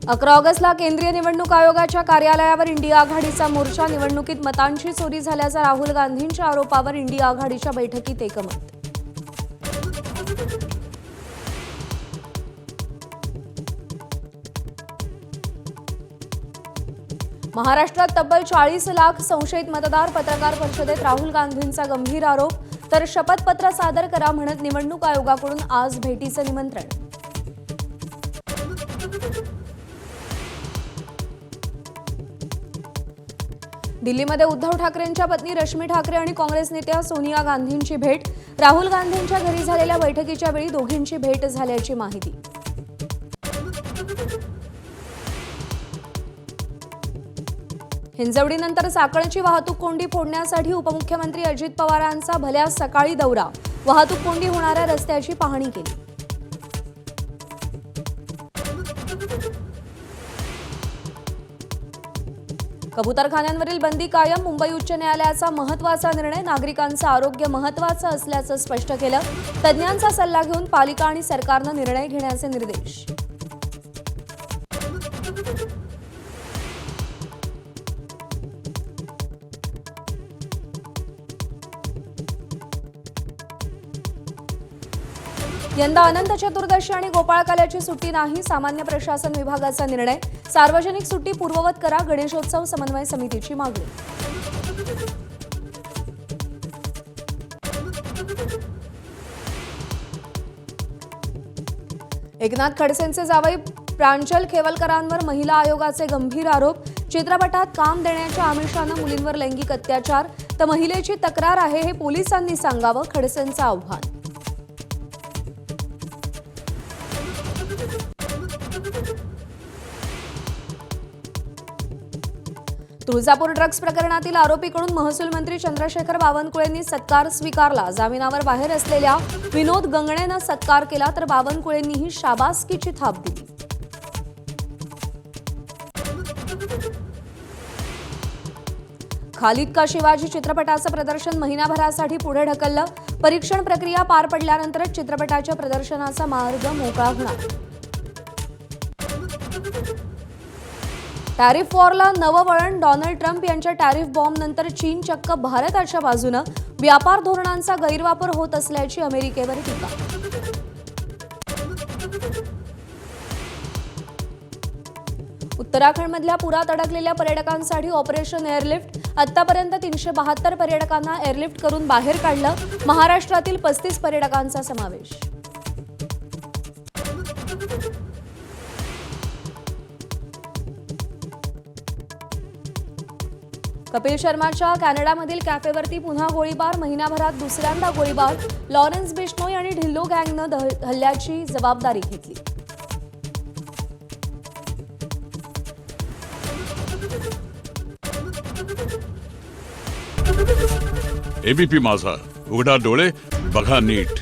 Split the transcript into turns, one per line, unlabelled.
11 ऑगस्टला केंद्रीय निवडणूक आयोगाच्या कार्यालयावर इंडिया आघाडीचा मोर्चा. निवडणुकीत मतांची चोरी झाल्याचा राहुल गांधींच्या आरोपावर इंडिया आघाडीच्या बैठकीत एकमत. महाराष्ट्रात तब्बल 40 लाख संशयित मतदार. पत्रकार परिषदेत राहुल गांधींचा गंभीर आरोप. तर शपथपत्र सादर करा म्हणत निवडणूक आयोगाकडून आज भेटीचं निमंत्रण. दिल्लीमध्ये उद्धव ठाकरेंच्या पत्नी रश्मी ठाकरे आणि काँग्रेस नेत्या सोनिया गांधींची भेट. राहुल गांधींच्या घरी झालेल्या बैठकीच्या वेळी दोघींची भेट झाल्याची माहिती. हिंजवडीनंतर चाकणची वाहतूक कोंडी फोडण्यासाठी उपमुख्यमंत्री अजित पवारांचा भल्या सकाळी दौरा. वाहतूक कोंडी होणाऱ्या रस्त्याची पाहणी केली. कबूतरखान्यांवरील बंदी कायम. मुंबई उच्च न्यायालयाचा महत्त्वाचा निर्णय. नागरिकांचं आरोग्य महत्त्वाचं असल्याचं स्पष्ट केलं. तज्ज्ञांचा सल्ला घेऊन पालिका आणि सरकारनं निर्णय घेण्याचे निर्देश. यंदा अनंत चतुर्दशी आणि गोपाळकाल्याची सुट्टी नाही. सामान्य प्रशासन विभागाचा निर्णय. सार्वजनिक सुट्टी पूर्ववत करा. गणेशोत्सव समन्वय समितीची मागणी. एकनाथ खडसेंचे जावई प्रांजल खेवलकरांवर महिला आयोगाचे गंभीर आरोप. चित्रपटात काम देण्याच्या आमिषानं मुलींवर लैंगिक अत्याचार. तर महिलेची तक्रार आहे हे पोलिसांनी सांगावं. खडसेंचं आव्हान. तुळजापूर ड्रग्ज प्रकरणातील आरोपीकडून महसूल मंत्री चंद्रशेखर बावनकुळेंनी सत्कार स्वीकारला. जामिनावर बाहेर असलेल्या विनोद गंगणेनं सत्कार केला. तर बावनकुळेंनीही शाबासकीची थाप दिली. खालिद का शिवाजी चित्रपटाचं प्रदर्शन महिनाभरासाठी पुढे ढकललं. परीक्षण प्रक्रिया पार पडल्यानंतरच चित्रपटाच्या प्रदर्शनाचा मार्ग मोकळा होणार. टॅरिफ वॉरला नवं वळण. डोनाल्ड ट्रम्प यांच्या टॅरिफ बॉम्बनंतर चीन चक्क भारताच्या बाजूनं. व्यापार धोरणांचा गैरवापर होत असल्याची अमेरिकेवर टीका. उत्तराखंडमधल्या पुरात अडकलेल्या पर्यटकांसाठी ऑपरेशन एअरलिफ्ट. आतापर्यंत 372 पर्यटकांना एअरलिफ्ट करून बाहेर काढलं. महाराष्ट्रातील 35 पर्यटकांचा समावेश. कपिल शर्माच्या कॅनडामधील कॅफेवरती पुन्हा गोळीबार. महिनाभरात दुसऱ्यांदा गोळीबार. लॉरेन्स बिश्नोई आणि ढिल्लो गँगनं हल्ल्याची जबाबदारी घेतली.
एबीपी माझा, उघडा डोळे बघा नीट.